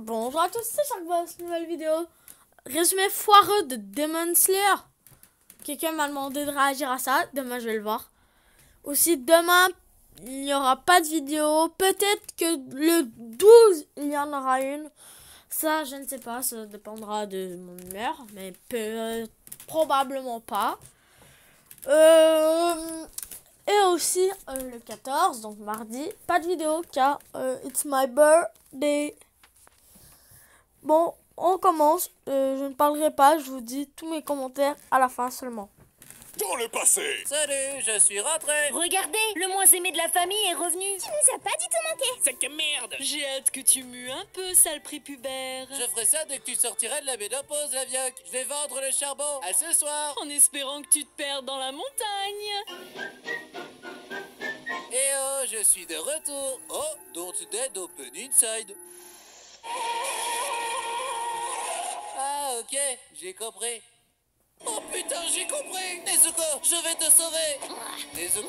Bonjour à tous, c'est Sharkboss, nouvelle vidéo. Résumé foireux de Demon Slayer. Quelqu'un m'a demandé de réagir à ça, demain je vais le voir. Aussi demain, il n'y aura pas de vidéo. Peut-être que le 12, il y en aura une. Ça, je ne sais pas, ça dépendra de mon humeur, mais probablement pas. Et aussi le 14, donc mardi, pas de vidéo car it's my birthday. Bon, on commence. Je ne parlerai pas, je vous dis tous mes commentaires à la fin seulement. Dans le passé. Salut, je suis rentré. Regardez, le moins aimé de la famille est revenu. Tu nous as pas du tout manqué. C'est que merde. J'ai hâte que tu mues un peu, sale prépubère. Je ferai ça dès que tu sortiras de la ménopause, la vieille. Je vais vendre le charbon. À ce soir. En espérant que tu te perdes dans la montagne. Et oh, je suis de retour. Oh, don't dead open inside. Ah, ok, j'ai compris. Oh putain, j'ai compris. Nezuko, je vais te sauver. Nezuko.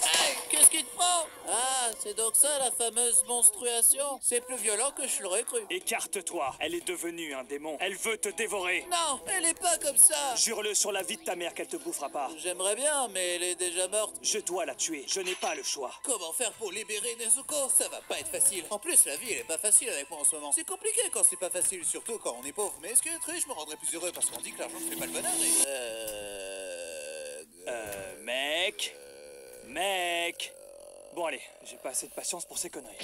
Hey, qu'est-ce qui te prend? Ah, c'est donc ça la fameuse menstruation. C'est plus violent que je l'aurais cru. Écarte-toi, elle est devenue un démon. Elle veut te dévorer. Non, elle est pas comme ça. Jure-le sur la vie de ta mère qu'elle te bouffera pas. J'aimerais bien, mais elle est déjà morte. Je dois la tuer, je n'ai pas le choix. Comment faire pour libérer Nezuko? Ça va pas être facile. En plus, la vie, elle est pas facile avec moi en ce moment. C'est compliqué quand c'est pas facile, surtout quand on est pauvre. Mais est-ce que être riche me rendrait plus heureux? Parce qu'on dit que l'argent ne fait pas le bonheur Mec. Bon allez, j'ai pas assez de patience pour ces conneries.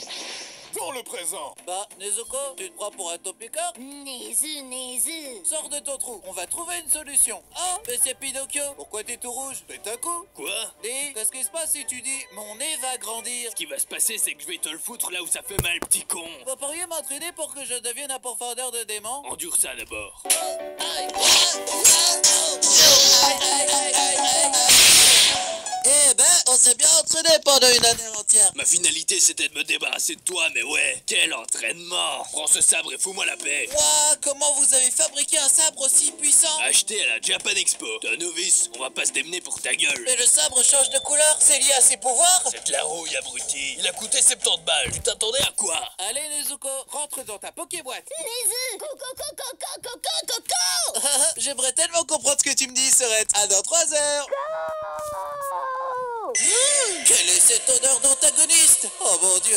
Dans le présent. Bah, Nezuko, tu te prends pour un topiqueur? Nézu. Sors de ton trou, on va trouver une solution. Hein, monsieur Pinocchio? Pourquoi t'es tout rouge? Pète un coup. Quoi? Dis, qu'est-ce qui se passe si tu dis mon nez va grandir? Ce qui va se passer, c'est que je vais te le foutre là où ça fait mal, petit con. Vous pourriez m'entraîner pour que je devienne un pourfendeur de démons? Endure ça d'abord. Aïe. Eh ben, on s'est bien entraîné pendant une année entière. Ma finalité, c'était de me débarrasser de toi, mais ouais, quel entraînement. Prends ce sabre et fous-moi la paix. Ouah, comment vous avez fabriqué un sabre aussi puissant? Acheté à la Japan Expo. T'es un novice, on va pas se démener pour ta gueule. Mais le sabre change de couleur, c'est lié à ses pouvoirs? C'est de la rouille, abruti. Il a coûté 70 balles. Tu t'attendais à quoi? Allez Nezuko, rentre dans ta Pokéboîte. Nézu. Coco. J'aimerais tellement comprendre ce que tu me dis, Serette. À dans 3 heures. Quelle est cette odeur d'antagoniste? Oh mon dieu,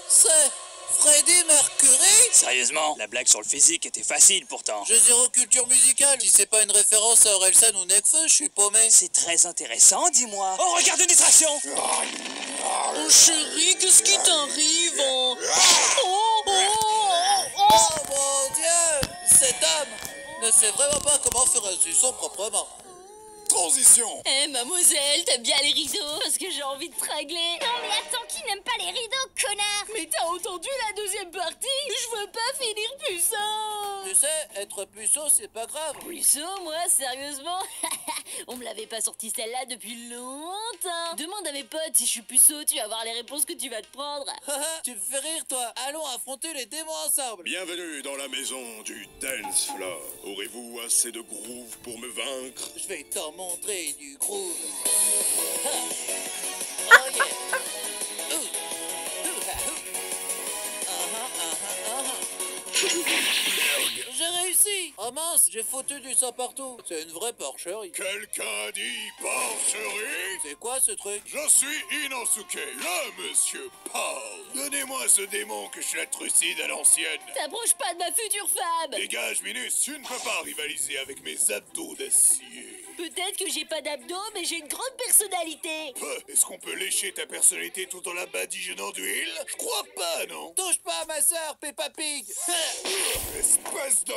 c'est Freddie Mercury? Sérieusement, la blague sur le physique était facile pourtant. J'ai zéro culture musicale. Si c'est pas une référence à Orelsan ou Nekfeu, je suis paumé. C'est très intéressant, dis-moi. Oh, regarde une distraction. Oh chérie, qu'est-ce qui t'arrive? Oh mon dieu! Cet homme ne sait vraiment pas comment faire un suçon proprement. Transition. Eh mademoiselle, t'aimes bien les rideaux? Parce que j'ai envie de te régler. Non mais attends, qui n'aime pas les rideaux, connard? Mais t'as entendu la deuxième partie? Je veux pas finir puceau. Tu sais, être puceau, c'est pas grave. Puceau, moi, sérieusement? On me l'avait pas sorti celle-là depuis longtemps. Demande à mes potes si je suis puceau, tu vas voir les réponses que tu vas te prendre. Tu me fais rire, toi. Allons affronter les démons ensemble. Bienvenue dans la maison du dance floor. Aurez-vous assez de groove pour me vaincre? Je vais t'en montrer du groove. Ha. Oh yeah. Ouh. Ouh, ha, ouh. J'ai réussi. Oh mince, j'ai foutu du sang partout. C'est une vraie porcherie. Quelqu'un dit porcherie? C'est quoi ce truc? Je suis Inosuke, le monsieur Paul. Donnez-moi ce démon que je suis trucide à l'ancienne. T'approches pas de ma future femme. Dégage, Minus, tu ne peux pas rivaliser avec mes abdos d'acier. Peut-être que j'ai pas d'abdos, mais j'ai une grande personnalité. Est-ce qu'on peut lécher ta personnalité tout en la badigeonnant d'huile? Je crois pas, non? Touche pas à ma sœur, Peppa Pig. Espèce de...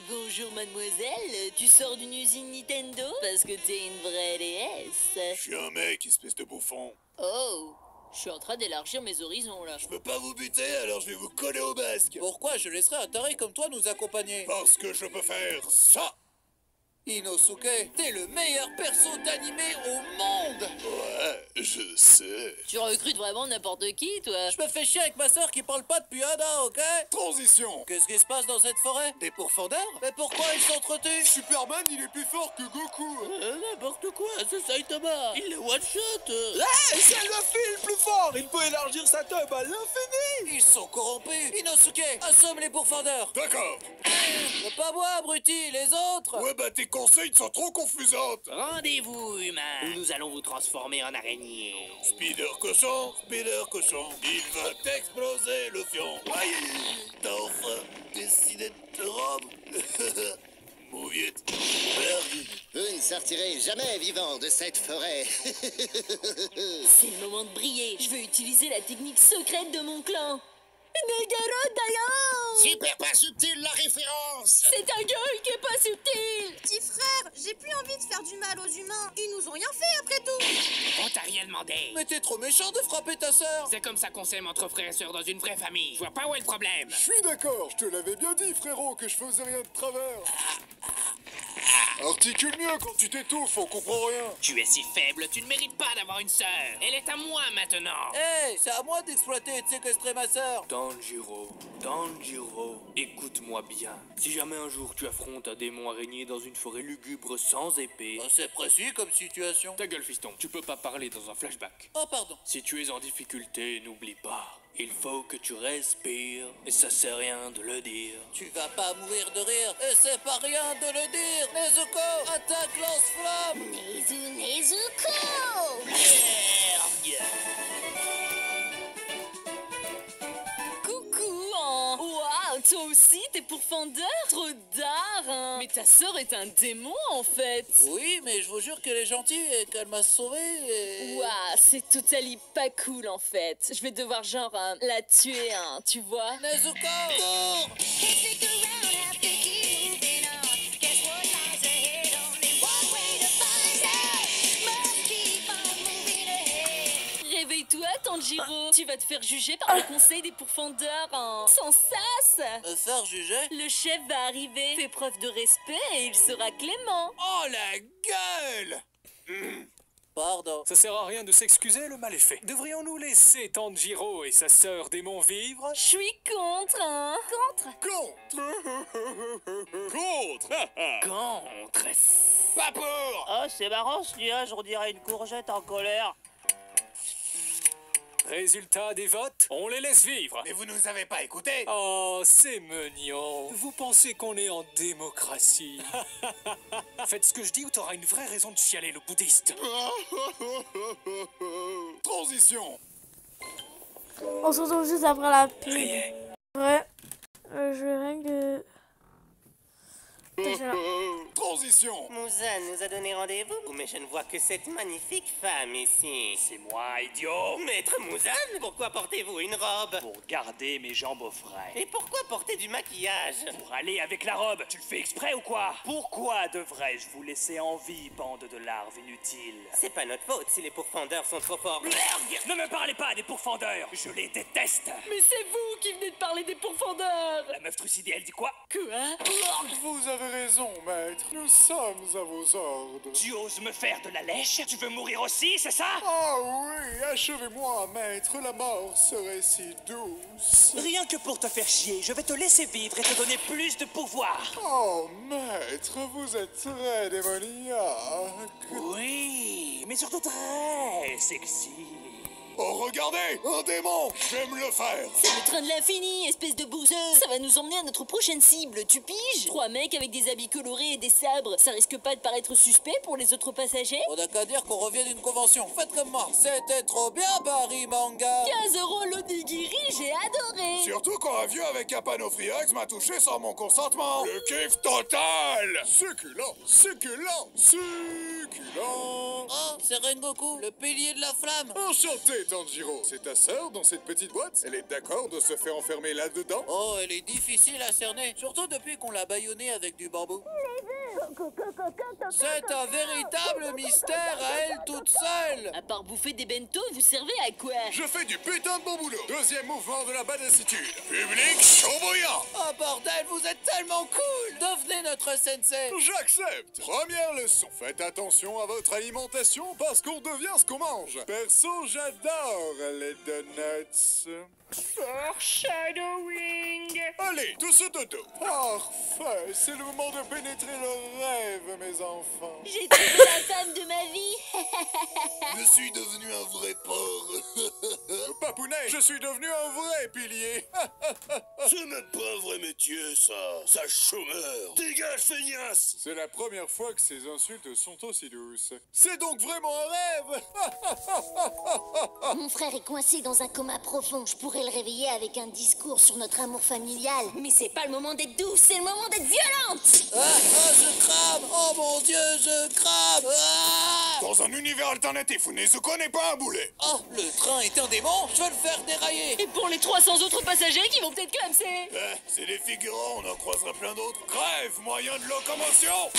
Bonjour mademoiselle, tu sors d'une usine Nintendo? Parce que t'es une vraie déesse. Je suis un mec, espèce de bouffon. Oh, je suis en train d'élargir mes horizons là. Je peux pas vous buter, alors je vais vous coller au basque. Pourquoi je laisserais un taré comme toi nous accompagner? Parce que je peux faire ça. Inosuke, t'es le meilleur perso d'animé au monde. Ouais, je sais. Tu recrutes vraiment n'importe qui, toi? Je me fais chier avec ma soeur qui parle pas depuis un an, ok? Transition. Qu'est-ce qui se passe dans cette forêt? Des pourfendeurs? Mais pourquoi ils s'entretuent? Superman, il est plus fort que Goku. N'importe quoi, c'est Saitama. Il le one-shot. C'est Luffy le plus fort. Il peut élargir sa teub à l'infini. Ils sont corrompus. Inosuke, assomme les pourfendeurs. D'accord. Pas moi, abruti, les autres. Ouais, bah tes conseils sont trop confusantes. Rendez-vous, humain, où nous allons vous transformer en araignée. Spider cochon, il va t'exploser le fion. Aïe, t'as enfin décidé de te rendre. Bon, vite. Merde. Vous ne sortirez jamais vivant de cette forêt. C'est le moment de briller. Je veux utiliser la technique secrète de mon clan. Nagaro Super pas subtil la référence. C'est ta gueule qui est pas subtile. Petit frère, j'ai plus envie de faire du mal aux humains. Ils nous ont rien fait après tout. On t'a rien demandé. Mais t'es trop méchant de frapper ta sœur. C'est comme ça qu'on s'aime entre frères et sœurs dans une vraie famille. Je vois pas où est le problème. Je suis d'accord, je te l'avais bien dit, frérot, que je faisais rien de travers. Articule mieux quand tu t'étouffes, on comprend rien. Tu es si faible, tu ne mérites pas d'avoir une sœur. Elle est à moi maintenant. Hey, c'est à moi d'exploiter et de séquestrer ma sœur. Tanjiro, écoute-moi bien. Si jamais un jour tu affrontes un démon araignée dans une forêt lugubre sans épée... C'est précis comme situation. Ta gueule, fiston, tu peux pas parler dans un flashback. Oh, pardon. Si tu es en difficulté, n'oublie pas. Il faut que tu respires, et ça sert à rien de le dire. Tu vas pas mourir de rire, et c'est pas rien de le dire. Nezuko, attaque lance-flamme. Nezuko. Coucou, hein. Waouh, toi aussi, t'es pourfendeur? Trop d'art, hein. Mais ta sœur est un démon, en fait. Oui, mais je vous jure qu'elle est gentille et qu'elle m'a sauvé et... Waouh, c'est totalement pas cool, en fait. Je vais devoir, genre, la tuer, hein, tu vois? Nezuko, cours. Réveille-toi, Tanjiro. Tu vas te faire juger par le conseil des pourfendeurs, hein. Sans sas. Me faire juger? Le chef va arriver. Fais preuve de respect et il sera clément. Oh la gueule. Pardon. Ça sert à rien de s'excuser, le mal est fait. Devrions-nous laisser Tanjiro et sa sœur démon vivre? Je suis contre, hein. Contre. Pas pour. Oh, c'est marrant ce nuage, on dirait une courgette en colère. Résultat des votes, on les laisse vivre. Mais vous nous avez pas écoutés. Oh, c'est mignon. Vous pensez qu'on est en démocratie? Faites ce que je dis ou t'auras une vraie raison de chialer, le bouddhiste. Transition. On se retrouve juste après la pub. Ouais. Je vais rien que... Transition. Muzan nous a donné rendez-vous, mais je ne vois que cette magnifique femme ici. C'est moi, idiot. Maître Muzan, pourquoi portez-vous une robe? Pour garder mes jambes au frais. Et pourquoi porter du maquillage? Pour aller avec la robe, tu le fais exprès ou quoi? Pourquoi devrais-je vous laisser en vie, bande de larves inutiles? C'est pas notre faute si les pourfendeurs sont trop forts. Ne me parlez pas des pourfendeurs, je les déteste. Mais c'est vous qui venez de parler des pourfendeurs. La meuf trucidée, elle dit quoi? Vous avez raison, maître. Nous sommes à vos ordres. Tu oses me faire de la lèche? Tu veux mourir aussi, c'est ça? Ah oui, achevez-moi, maître. La mort serait si douce. Rien que pour te faire chier, je vais te laisser vivre et te donner plus de pouvoir. Oh, maître, vous êtes très démoniaque. Oui, mais surtout très sexy. Oh, regardez, un démon. J'aime le faire. C'est le train de l'infini, espèce de bouseux. Ça va nous emmener à notre prochaine cible, tu piges? 3 mecs avec des habits colorés et des sabres. Ça risque pas de paraître suspect pour les autres passagers? On n'a qu'à dire qu'on revient d'une convention. Faites comme moi. C'était trop bien, Paris Manga. 15 € l'onigiri, j'ai adoré. Surtout quand un vieux avec un panneau Free-X m'a touché sans mon consentement. Le kiff total. Succulent, succulent, succulent. Oh, c'est Rengoku, le pilier de la flamme. Enchanté, Tanjiro. C'est ta sœur dans cette petite boîte? Elle est d'accord de se faire enfermer là-dedans? Oh, elle est difficile à cerner. Surtout depuis qu'on l'a bâillonnée avec du bambou. C'est un véritable mystère à elle toute seule. À part bouffer des bento, vous servez à quoi? Je fais du putain de bon boulot. Deuxième mouvement de la badassitude. Public chambouillant. Oh bordel, vous êtes tellement cool. Devenez notre sensei. J'accepte. Première leçon. Faites attention à votre alimentation parce qu'on devient ce qu'on mange. Perso, j'adore les donuts. Foreshadowing. Allez, tous au dodo. Parfait. C'est le moment de pénétrer le rêve, mes enfants. J'ai trouvé la femme de ma vie. Je suis devenu un vrai porc. Papounet, je suis devenu un vrai pilier. Ce n'est pas un vrai métier, ça. Sale chômeur. Dégage, feignasse. C'est la première fois que ces insultes sont aussi douces. C'est donc vraiment un rêve. Mon frère est coincé dans un coma profond. Je pourrais le réveiller avec un discours sur notre amour familial. Mais c'est pas le moment d'être douce, c'est le moment d'être violente. Je crame. Oh mon Dieu, je crame. Dans un univers alternatif où Nezuko n'est pas un boulet. Oh, le train est un démon. Je veux le faire dérailler. Et pour les 300 autres passagers qui vont peut-être clamser. C'est des figurants, on en croisera plein d'autres. Grève, moyen de locomotion.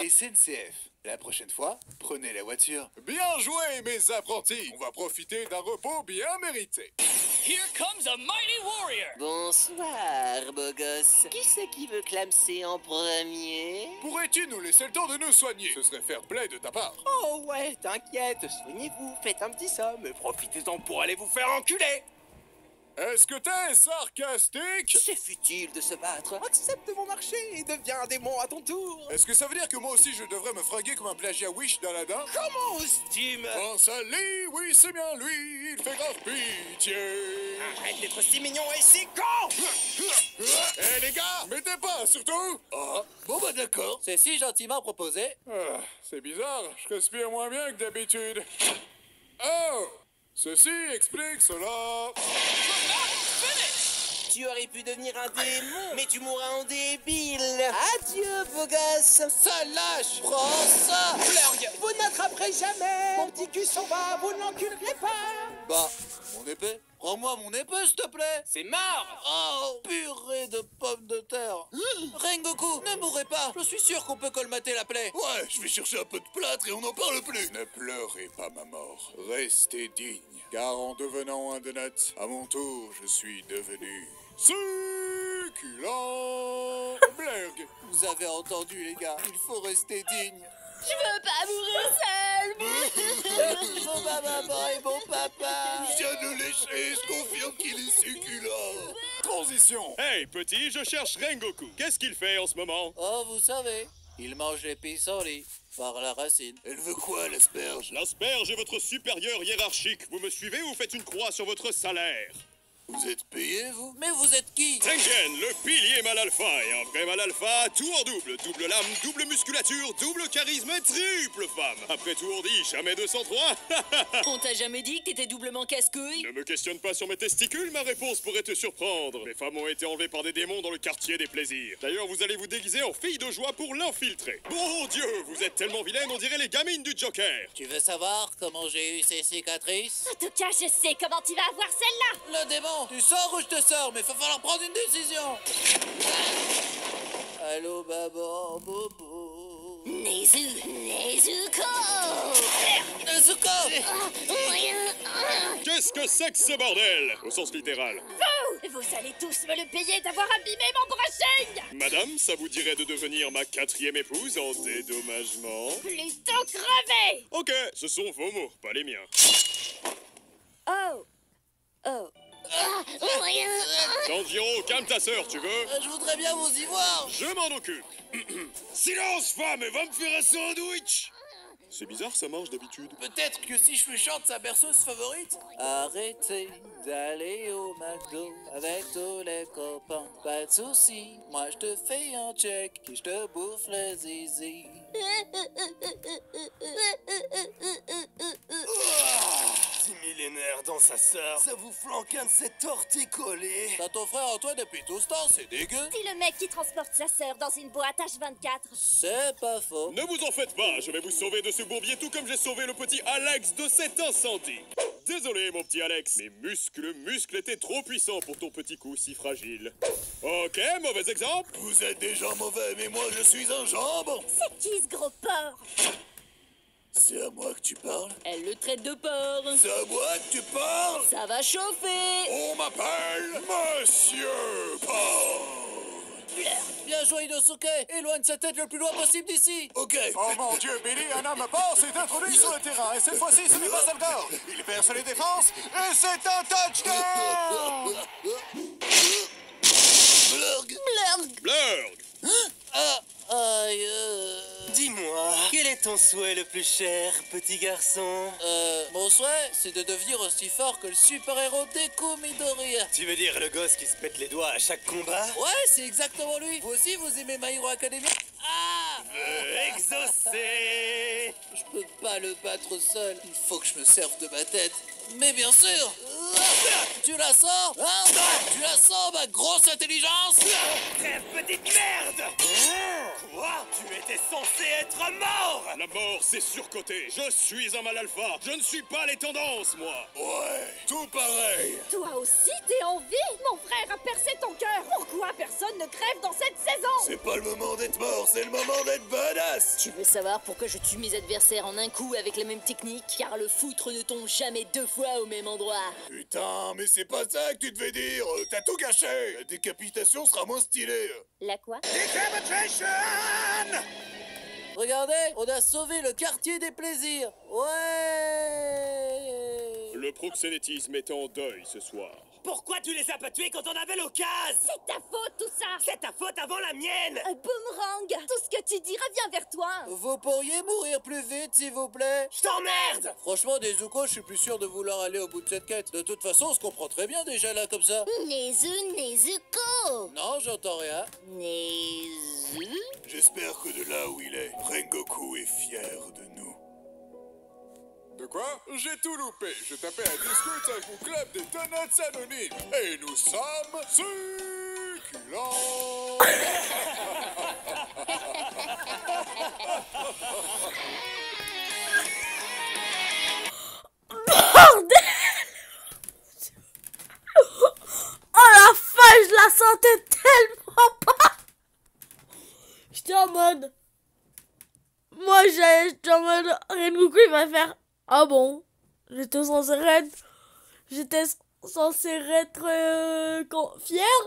Et SNCF, la prochaine fois, prenez la voiture. Bien joué, mes apprentis. On va profiter d'un repos bien mérité. Here comes a mighty warrior. Bonsoir, beau gosse. Qui c'est qui veut clamser en premier? Pourrais-tu nous laisser le temps de nous soigner? Ce serait fair play de ta part. Oh ouais, t'inquiète, soignez-vous, faites un petit somme, mais profitez-en pour aller vous faire enculer. Est-ce que t'es sarcastique? C'est futile de se battre. Accepte mon marché et deviens un démon à ton tour. Est-ce que ça veut dire que moi aussi je devrais me fringuer comme un plagiat Wish d'Aladin? Comment oses-tu me... Pense à Lee, oui c'est bien lui, il fait grave pitié. Arrête d'être si mignon et si con. Eh les gars, mettez pas surtout. Oh, bon bah d'accord. C'est si gentiment proposé. C'est bizarre, je respire moins bien que d'habitude. Oh, ceci explique cela. Tu aurais pu devenir un démon, mais tu mourras en débile. Adieu, beau gosse. Ça lâche. Prends ça. Blurg, vous n'attraperez jamais. Mon petit cul s'en va, vous ne l'enculerez pas. Bah, mon épée. Rends-moi mon épée, s'il te plaît. C'est mort. Oh, purée de pommes de terre. Rengoku, ne mourrez pas. Je suis sûr qu'on peut colmater la plaie. Ouais, je vais chercher un peu de plâtre et on n'en parle plus. Ne pleurez pas ma mort. Restez digne. Car en devenant un donut, à mon tour, je suis devenu succulent. Blurg. Vous avez entendu, les gars. Il faut rester digne. Je veux pas mourir seule. Mon maman et mon papa. Je viens de lécher, je confirme qu'il est succulent. Transition. Hey, petit, je cherche Rengoku. Qu'est-ce qu'il fait en ce moment? Oh, vous savez, il mange les pissenlits par la racine. Elle veut quoi, l'asperge? L'asperge est votre supérieur hiérarchique. Vous me suivez ou faites une croix sur votre salaire? Vous êtes payé, vous? Mais vous êtes qui? Tengen, le pilier mal alpha. Et un vrai mal alpha, tout en double. Double lame, double musculature, double charisme et triple femme. Après tout, on dit jamais 203. On t'a jamais dit que t'étais doublement casse-couille? Ne me questionne pas sur mes testicules, ma réponse pourrait te surprendre. Les femmes ont été enlevées par des démons dans le quartier des plaisirs. D'ailleurs, vous allez vous déguiser en fille de joie pour l'infiltrer. Bon Dieu, vous êtes tellement vilaine, on dirait les gamines du Joker. Tu veux savoir comment j'ai eu ces cicatrices? En tout cas, je sais comment tu vas avoir celle-là. Le démon! Tu sors ou je te sors, mais il va falloir prendre une décision. Allô, maman, bobo. Nezuko. Nezuko! Qu'est-ce que c'est que ce bordel? Au sens littéral. Vous allez tous me le payer d'avoir abîmé mon brushing. Madame, ça vous dirait de devenir ma 4e épouse en dédommagement? Plutôt crevé. Ok, ce sont vos mots, pas les miens. Oh. Tanjiro, calme ta sœur, tu veux? Je voudrais bien vous y voir. Je m'en occupe. Silence, femme, et va me faire un sandwich. C'est bizarre, ça marche d'habitude. Peut-être que si je lui chante sa berceuse favorite. Arrêtez d'aller au McDo avec tous les copains. Pas de soucis, moi je te fais un check et je te bouffe le zizi. Petit millénaire dans sa sœur. Ça vous flanque un de ces torticolis. T'as ton frère Antoine depuis tout ce temps, c'est dégueu. C'est le mec qui transporte sa sœur dans une boîte H24. C'est pas faux. Ne vous en faites pas, je vais vous sauver de ce bourbier tout comme j'ai sauvé le petit Alex de cet incendie. Désolé mon petit Alex, mes muscles étaient trop puissants pour ton petit cou si fragile. Ok, mauvais exemple. Vous êtes des gens mauvais, mais moi je suis un jambon. C'est qui ce gros porc? C'est à moi que tu parles? Elle le traite de porc. C'est à moi que tu parles? Ça va chauffer. On m'appelle Monsieur Porc. Bien joué, Inosuke. Éloigne sa tête le plus loin possible d'ici. Ok. Oh mon Dieu, Billy, un homme mort s'est introduit sur le terrain. Et cette fois-ci, ce n'est pas Salvador. Il perce les défenses. Et c'est un touchdown. Blurg. Dis-moi, quel est ton souhait le plus cher, petit garçon? Mon souhait, c'est de devenir aussi fort que le super-héros Deku Midoriya. Tu veux dire le gosse qui se pète les doigts à chaque combat? Ouais, c'est exactement lui. Vous aussi, vous aimez My Hero Academia? Ah! Exaucé! Je peux pas le battre seul. Il faut que je me serve de ma tête. Mais bien sûr! Tu la sens? Hein? Tu la sens, ma grosse intelligence? Crève, petite merde! Quoi? Tu étais censé être mort! La mort, c'est surcoté. Je suis un mal alpha. Je ne suis pas les tendances, moi. Ouais, tout pareil. Toi aussi, t'es en vie? Mon frère a percé ton cœur. Pourquoi personne ne crève dans cette saison? C'est pas le moment d'être mort, c'est le moment d'être badass. Tu veux savoir pourquoi je tue mes adversaires en un coup avec la même technique? Car le foutre ne tombe jamais deux fois au même endroit. Putain, mais c'est pas ça que tu devais dire. T'as tout gâché. La décapitation sera moins stylée. La quoi? Decapitation! Regardez, on a sauvé le quartier des plaisirs. Ouais! Le proxénétisme est en deuil ce soir. Pourquoi tu les as pas tués quand on avait l'occasion? C'est ta faute tout ça. C'est ta faute avant la mienne! Un boomerang. Tout ce que tu dis revient vers toi. Vous pourriez mourir plus vite, s'il vous plaît? Je t'emmerde! Franchement, Nezuko, je suis plus sûr de vouloir aller au bout de cette quête. De toute façon, on se comprend très bien déjà là comme ça. Nezuko. Non, j'entends rien. Nezu. J'espère que de là où il est, Rengoku est fier de nous. De quoi? J'ai tout loupé. Je tapais à discute avec mon club des Donuts Anonymes. Et nous sommes succulents. Bordel! Oh la fin, je la sentais tellement pas! J'étais en mode... Moi, j'étais en mode... Rengoku, il va faire... Ah bon? J'étais censé être fière.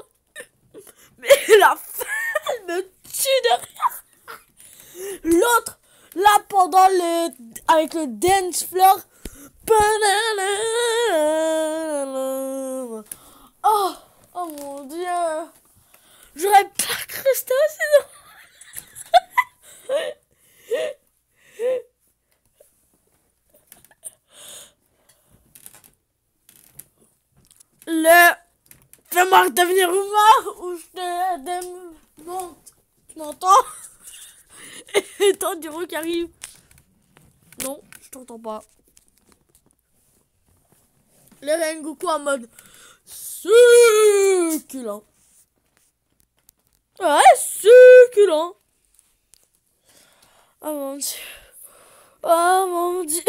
Mais la fin, elle me tue de rire. L'autre, là, pendant avec le dance floor... Oh mon Dieu! J'aurais pas cru que c'était aussi drôle. Fais-moi devenir humain ou je te démonte. Tu m'entends? Et Tanjiro qui arrive. Non, je t'entends pas. Le Rengoku en mode succulent. Ouais, succulent. Oh mon Dieu. Oh mon Dieu.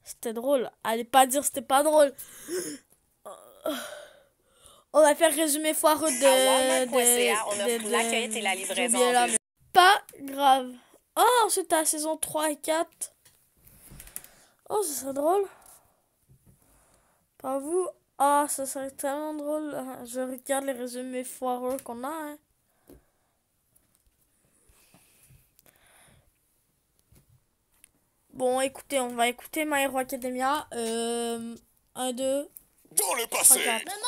C'était drôle. Allez pas dire c'était pas drôle. On va faire résumé foireux de l'accueil et la livraison. Pas grave. Oh, c'était la saison 3 et 4. Oh, ça serait drôle. Pas vous? Ah, ça serait tellement drôle. Je regarde les résumés foireux qu'on a. Hein. Bon, écoutez, on va écouter My Hero Academia. 1, 2. Dans le passé. 3, 4. Maman,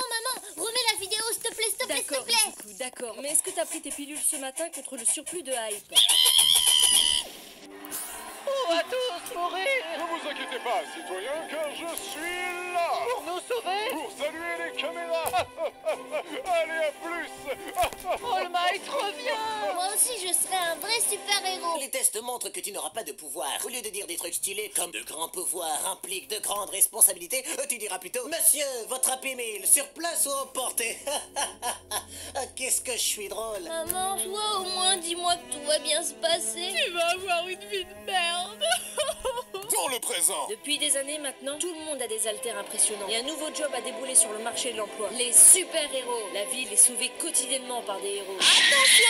remets la vidéo, s'il te plaît, s'il te plaît, s'il te plaît. D'accord, mais est-ce que t'as pris tes pilules ce matin contre le surplus de hype? On va tous mourir! Ne vous inquiétez pas, citoyens, car je suis là! Pour nous sauver? Pour saluer les caméras! Allez, à plus! All Might revient! Moi aussi, je serai un vrai super-héros. Les tests montrent que tu n'auras pas de pouvoir. Au lieu de dire des trucs stylés comme de grands pouvoirs impliquent de grandes responsabilités, tu diras plutôt Monsieur, votre Happy Meal, sur place ou emporté? Qu'est-ce que je suis drôle! Maman, toi au moins, dis-moi que tout va bien se passer. Tu vas avoir une vie de merde! Dans le présent! Depuis des années maintenant, tout le monde a des haltères impressionnants. Et un nouveau job a déboulé sur le marché de l'emploi. Les super-héros. La ville est sauvée quotidiennement par des héros. Attention!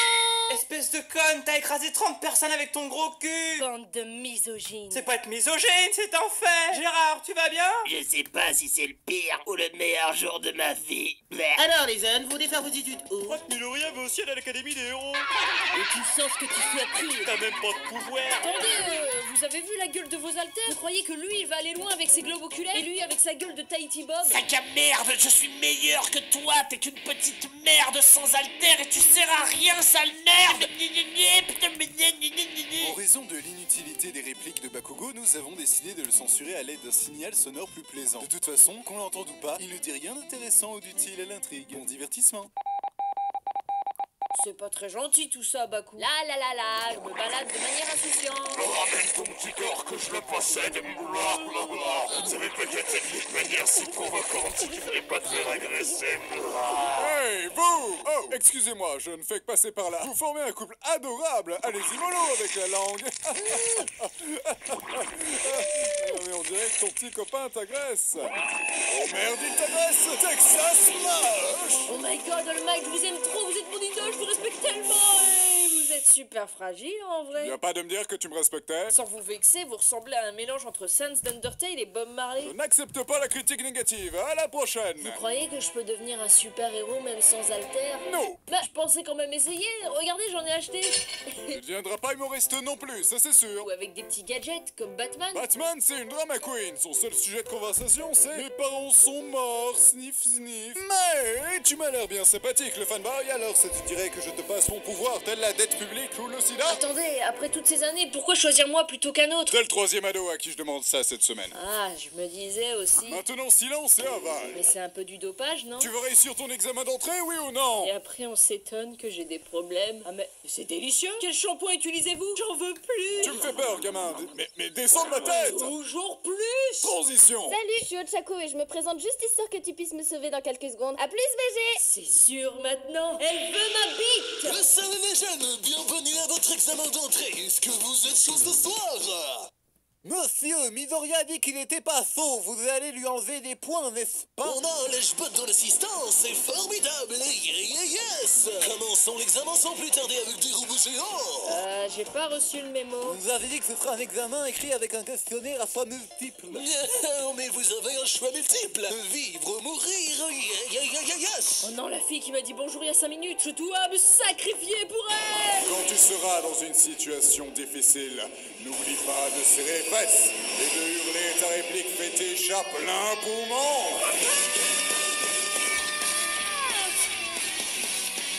Espèce de conne, t'as écrasé 30 personnes avec ton gros cul. Bande de misogynes. C'est pas être misogyne, c'est un fait. Gérard, tu vas bien? Je sais pas si c'est le pire ou le meilleur jour de ma vie. Alors les jeunes, vous défaire vos études où? Miloria veut aussi aller à l'académie des héros. Et tu sens ce que tu fais appris. T'as même pas de pouvoir. Attendez, vous avez vu la gueule de vos haltères? Vous croyez que lui, il va aller loin avec ses globes oculaires et lui avec sa gueule de Tahiti Bob? Sac à merde, je suis meilleur que toi. T'es qu'une petite merde sans haltère et tu sers à rien, sale merde. En raison de l'inutilité des répliques de Bakugo, nous avons décidé de le censurer à l'aide d'un signal sonore plus plaisant. De toute façon, qu'on l'entende ou pas, il ne dit rien d'intéressant ou d'utile à l'intrigue. Bon divertissement. C'est pas très gentil tout ça, Baku. Là, je me balade de manière insouciante. Ramène ton petit corps que je le possède. Blablabla. Ça avait peut-être cette manière si provocante qu'il fallait pas te faire agresser. Hey, vous! Oh, excusez-moi, je ne fais que passer par là. Vous formez un couple adorable. Allez-y mollo avec la langue. Mais on dirait que ton petit copain t'agresse. Oh merde, il t'agresse, Texas Smash! Oh my god, All Might, je vous aime trop, vous êtes mon idole, je vous respecte tellement. Et vous êtes super fragile en vrai. Viens pas de me dire que tu me respectais. Sans vous vexer, vous ressemblez à un mélange entre Sans d'Undertale et Bob Marley. Je n'accepte pas la critique négative. À la prochaine. Vous croyez que je peux devenir un super héros même sans haltère? Non. Bah, je pensais quand même essayer. Regardez, j'en ai acheté. Tu ne deviendras pas humoriste non plus, ça c'est sûr. Ou avec des petits gadgets comme Batman. Batman, c'est une drama queen. Son seul sujet de conversation, c'est mes parents sont morts, sniff sniff. Mais tu m'as l'air bien sympathique, le fanboy. Alors ça te dirait que je te passe mon pouvoir, tel la dette publique ou le sida? Attendez, après toutes ces années, pourquoi choisir moi plutôt qu'un autre? T'es le troisième ado à qui je demande ça cette semaine. Ah, je me disais aussi. Maintenant silence et aval. Mais c'est un peu du dopage, non? Tu veux réussir ton examen d'entrée, oui ou non? Et après on s'étonne que j'ai des problèmes. Ah mais c'est délicieux. Quel shampoing utilisez-vous? J'en veux plus. Tu me fais peur, gamin. Mais descends de ma tête. Toujours plus. Transition. Salut, je suis Ochako et je me présente juste histoire que tu puisses me sauver dans quelques secondes. À plus, BG. C'est sûr maintenant. Elle veut ma bite. Salut les jeunes, bienvenue à votre examen d'entrée. Est-ce que vous êtes chaud ce soir? Monsieur, Midoriya a dit qu'il n'était pas faux. Vous allez lui enlever des points, n'est-ce pas? On a lèche-botte dans l'assistance, c'est formidable. Yes. Commençons l'examen sans plus tarder avec des robots géants. J'ai pas reçu le mémo. Vous nous avez dit que ce sera un examen écrit avec un questionnaire à choix multiples. Mais vous avez un choix multiple. Vivre ou mourir. Yes. Oh non, la fille qui m'a dit bonjour il y a 5 minutes, je dois me sacrifier pour elle. Quand tu seras dans une situation difficile, n'oublie pas de serrer presse et de hurler ta réplique fétiche à plein poumon.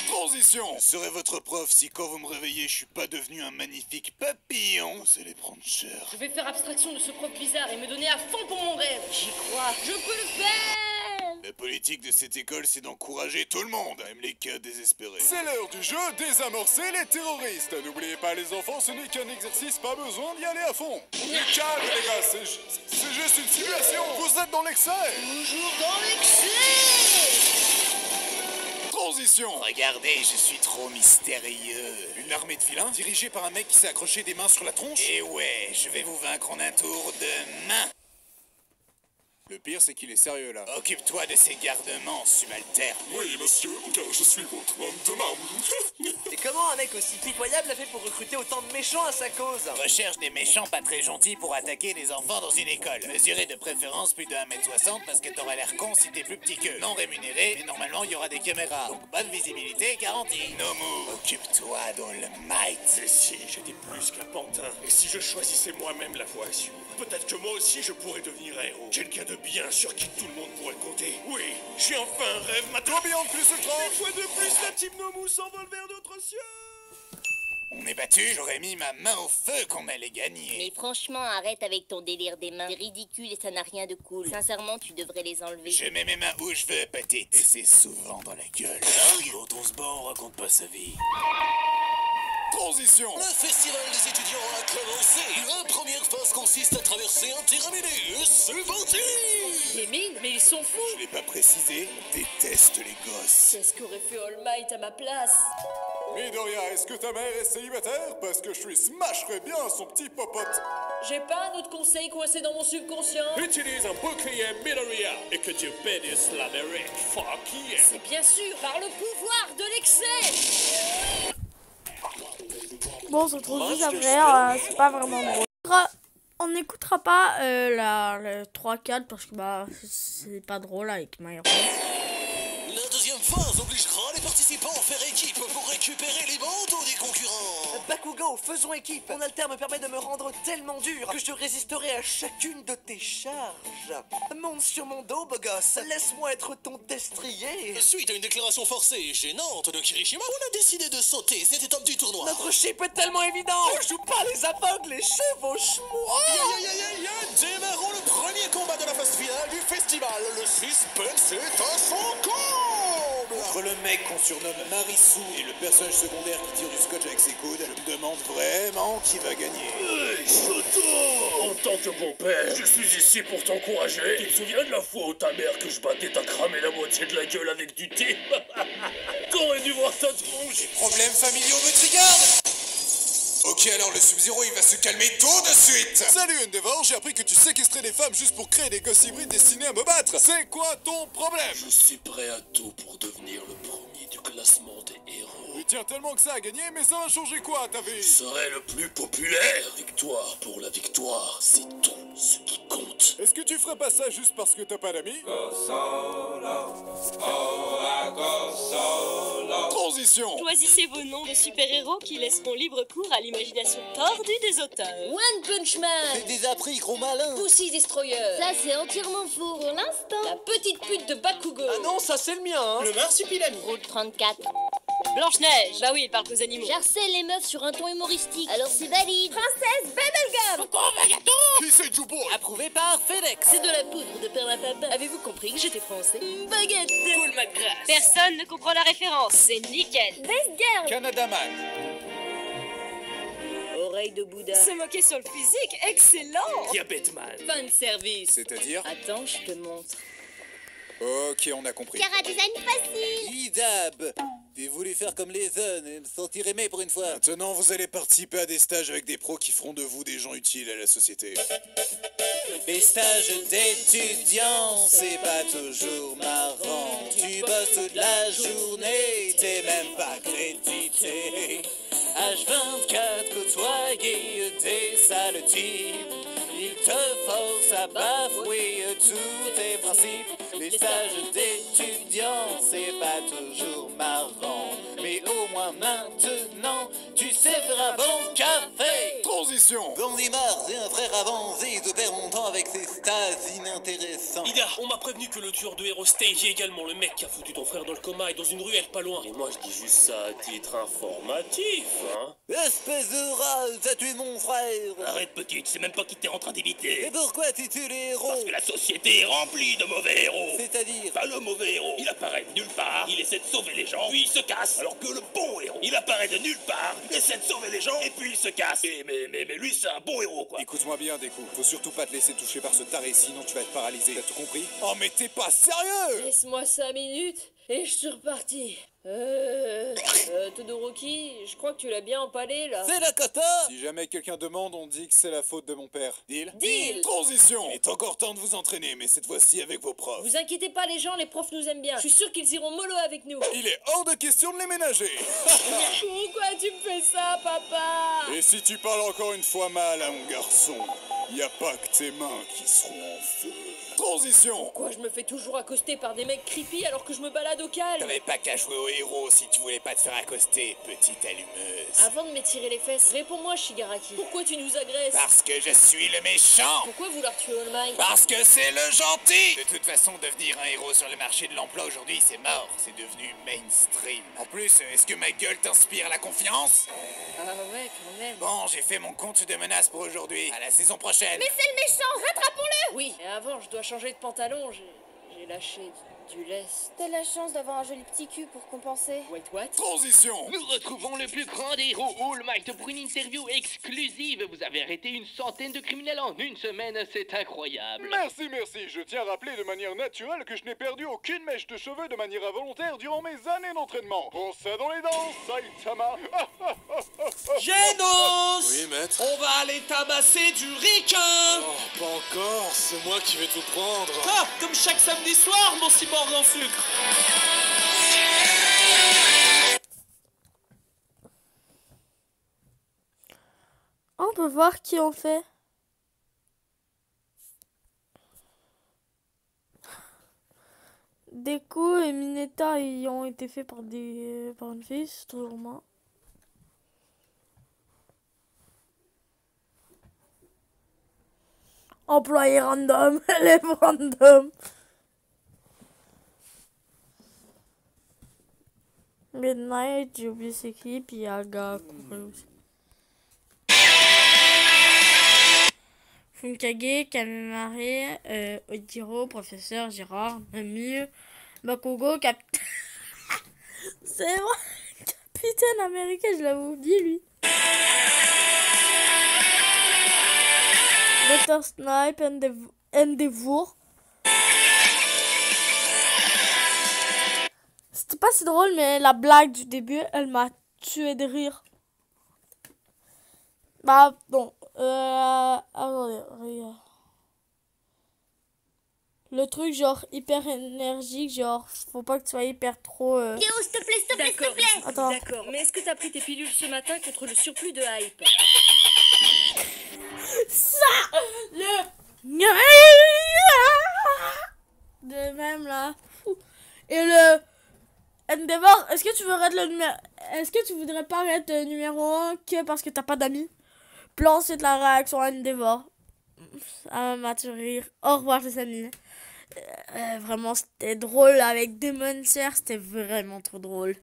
Transition. Je serai votre prof si quand vous me réveillez, je suis pas devenu un magnifique papillon. Vous allez prendre cher. Je vais faire abstraction de ce prof bizarre et me donner à fond pour mon rêve. J'y crois. Je peux le faire. La politique de cette école, c'est d'encourager tout le monde, même les cas désespérés. C'est l'heure du jeu, désamorcer les terroristes. N'oubliez pas les enfants, ce n'est qu'un exercice, pas besoin d'y aller à fond. Du calme les gars, c'est juste une simulation. Vous êtes dans l'excès. Toujours dans l'excès. Transition. Regardez, je suis trop mystérieux. Une armée de vilains dirigée par un mec qui s'est accroché des mains sur la tronche. Et ouais, je vais vous vaincre en un tour de main. Le pire, c'est qu'il est sérieux là. Occupe-toi de ces garnements, subalterne. Oui, monsieur, car je suis votre homme de main. Et comment un mec aussi pitoyable a fait pour recruter autant de méchants à sa cause? Recherche des méchants pas très gentils pour attaquer les enfants dans une école. Mesurez de préférence plus de 1m60 parce que t'auras l'air con si t'es plus petit qu'eux. Non rémunéré, mais normalement il y aura des caméras. Donc bonne visibilité garantie. Nomu, occupe-toi d'All-Might. Et si j'étais plus qu'un pantin? Et si je choisissais moi-même la voie à suivre? Peut-être que moi aussi je pourrais devenir un héros. Quelqu'un de bien sur qui tout le monde pourrait compter. Oui, je suis enfin un rêve maintenant. Combien de plus étrange? Une fois de plus, la team Nomu s'envole vers d'autres cieux. On est battu, j'aurais mis ma main au feu qu'on allait gagner. Mais franchement, arrête avec ton délire des mains. C'est ridicule et ça n'a rien de cool. Sincèrement, tu devrais les enlever. Je mets mes mains où je veux, petite. Et c'est souvent dans la gueule. Quand on se bat, on raconte pas sa vie. Transition. Le festival des étudiants a commencé. La première phase consiste à traverser un terrain-miné. C'est parti. Les mines? Mais ils sont fous. Je l'ai pas précisé, on déteste les gosses. Qu'est-ce qu'aurait fait All Might à ma place? Midoriya, est-ce que ta mère est célibataire? Parce que je lui smasherais bien son petit popote. J'ai pas un autre conseil coincé dans mon subconscient. Utilise un bouclier Midoriya et que tu bénisses l'Amérique. Fuck yeah. C'est bien sûr par le pouvoir de l'excès. Bon, on se retrouve juste après, c'est pas vraiment drôle. On n'écoutera pas le 3-4 parce que bah c'est pas drôle avec My Hero. La deuxième phase obligera les participants à faire équipe pour récupérer les manteaux des concurrents. Bakugo, faisons équipe. Mon alter me permet de me rendre tellement dur que je résisterai à chacune de tes charges. Monte sur mon dos, beau gosse. Laisse-moi être ton destrier. Suite à une déclaration forcée et gênante de Kirishima, on a décidé de sauter cette étape du tournoi. Notre chip est tellement évident. Je joue pas les aveugles, les chevauche-moi. Démarrons le premier combat de la phase finale du festival. Le suspense est à son comble. Entre le mec qu'on surnomme Marisu et le personnage secondaire qui tire du scotch avec ses coudes, je me demande vraiment qui va gagner. Hey, Shoto! En tant que bon père, je suis ici pour t'encourager. Tu te souviens de la fois où ta mère que je battais t'a cramé la moitié de la gueule avec du thé? T'aurais dû voir ta tronche. Problèmes familiaux me trigardent. Ok, alors le Sub-Zero il va se calmer tout de suite. Salut Endeavor, j'ai appris que tu séquestrais des femmes juste pour créer des gosses hybrides destinés à me battre. C'est quoi ton problème? Je suis prêt à tout pour devenir le premier du classement des héros. Tu tiens tellement que ça à gagner, mais ça va changer quoi à ta vie? Je serai le plus populaire. Victoire pour la victoire, c'est tout ce qui compte. Est-ce que tu ferais pas ça juste parce que t'as pas d'amis? Transition. Choisissez vos noms de super-héros qui laisseront libre cours à l'imagination tordue des auteurs. One Punch Man. C'est des appris, gros malin. Pussy Destroyer. Ça, c'est entièrement faux pour l'instant. La petite pute de Bakugo. Ah non, ça c'est le mien, hein. Le marsupilami. Route 34. Blanche-Neige. Bah oui, il parle qu'aux animaux. J'harcèle les meufs sur un ton humoristique. Alors c'est valide. Princesse Bubblegum. Qui c'est Jubo? Approuvé par FedEx. C'est de la poudre de perlimpinpin. Avez-vous compris que j'étais français? Baguette. Cool McGrath. Personne ne comprend la référence. C'est nickel. Best Girl. Canada Man. Oreille de Bouddha. Se moquer sur le physique, excellent. Diabèteman. Fan service. C'est-à-dire? Attends, je te montre. Ok, on a compris. Cara design facile. Idab. J'ai voulu faire comme les jeunes et me sentir aimé pour une fois. Maintenant, vous allez participer à des stages avec des pros qui feront de vous des gens utiles à la société. Les stages d'étudiants, c'est pas toujours marrant. Tu bosses toute la journée, t'es même pas crédité. H24 côtoyer des sales types. Ils te forcent à bafouer tous tes principes. Les stages d'étudiants, c'est pas toujours marrant. Mais au moins maintenant, tu sais faire un bon café. Transition. Gondimar, j'ai un frère avancé, il te perd longtemps avec ses stages inintéressants. Ida, on m'a prévenu que le tueur de héros Stage est également le mec qui a foutu ton frère dans le coma et dans une ruelle pas loin. Et moi je dis juste ça à titre informatif, hein. Espèce de rat, t'as tué mon frère. Arrête petite, c'est même pas qui t'es en train Et d'éviter. pourquoi tu tues les héros? Parce que la société est remplie de mauvais héros. C'est-à-dire? Bah, le mauvais héros, il apparaît de nulle part, il essaie de sauver les gens, puis il se casse. Alors que le bon héros, il apparaît de nulle part, essaie de sauver les gens, et puis il se casse. Mais lui, c'est un bon héros, quoi. Écoute-moi bien, Deku. Faut surtout pas te laisser toucher par ce taré, sinon tu vas être paralysé. T'as tout compris? Oh, mais t'es pas sérieux! Laisse-moi 5 minutes et je suis reparti. Todoroki, je crois que tu l'as bien empalé là. C'est la kata. Si jamais quelqu'un demande, on dit que c'est la faute de mon père. Deal? Deal. Transition. Il est encore temps de vous entraîner, mais cette fois-ci avec vos profs. Vous inquiétez pas les gens, les profs nous aiment bien. Je suis sûr qu'ils iront mollo avec nous. Il est hors de question de les ménager. Pourquoi tu me fais ça, papa? Et si tu parles encore une fois mal à mon garçon, y a pas que tes mains qui seront en feu. Transition. Pourquoi je me fais toujours accoster par des mecs creepy alors que je me balade au calme? T'avais pas qu'à jouer au héros si tu voulais pas te faire accoster, petite allumeuse. Avant de m'étirer les fesses, réponds-moi Shigaraki. Pourquoi tu nous agresses? Parce que je suis le méchant. Pourquoi vouloir tuer All Might? Parce que c'est le gentil. De toute façon, devenir un héros sur le marché de l'emploi aujourd'hui, c'est mort. C'est devenu mainstream. En plus, est-ce que ma gueule t'inspire la confiance? Ah ouais, quand même. Bon, j'ai fait mon compte de menaces pour aujourd'hui. À la saison prochaine. Mais c'est le méchant, rattrapons-le. Oui, et avant, je dois changer de pantalon. J'ai lâché du lest. T'as la chance d'avoir un joli petit cul pour compenser. Wait, what? Transition. Nous retrouvons le plus grand des héros, All Might, pour une interview exclusive. Vous avez arrêté une centaine de criminels en une semaine, c'est incroyable. Merci, merci. Je tiens à rappeler de manière naturelle que je n'ai perdu aucune mèche de cheveux de manière involontaire durant mes années d'entraînement. Prends ça dans les dents, Saitama. Genos! Oui, maître. On va aller tabasser du ricain! Oh, pas encore. C'est moi qui vais tout prendre. Ah, comme chaque samedi soir, mon cyborg en sucre! On peut voir qui on fait. Deku et Mineta ils ont été faits par une fille, c'est toujours moi. Employé random, élève random. Midnight, j'ai oublié c'est qui, puis Aga aussi. Funkage, Kamimare, Odiro, Professeur Gérard, Nami, Bakugo, C'est vrai, Capitaine Américain, je l'avais oublié lui. Dr. Snipe, Endeavour. C'était pas si drôle, mais la blague du début, elle m'a tué de rire. Bah, bon. Attendez, regarde. Le truc, genre, hyper énergique, genre, faut pas que tu sois hyper trop... Yo, s'il te plaît, s'il te plaît, s'il te plaît. Attends. D'accord, mais est-ce que t'as pris tes pilules ce matin contre le surplus de hype? Ça, de même, là. Et le... Endeavor, est-ce que tu voudrais être le numéro... Est-ce que tu voudrais pas être numéro 1 que parce que t'as pas d'amis? Plan, c'est de la réaction à Endeavor. Ça m'a tué rire. Au revoir les amis. Vraiment, c'était drôle avec Demon Slayer, c'était vraiment trop drôle.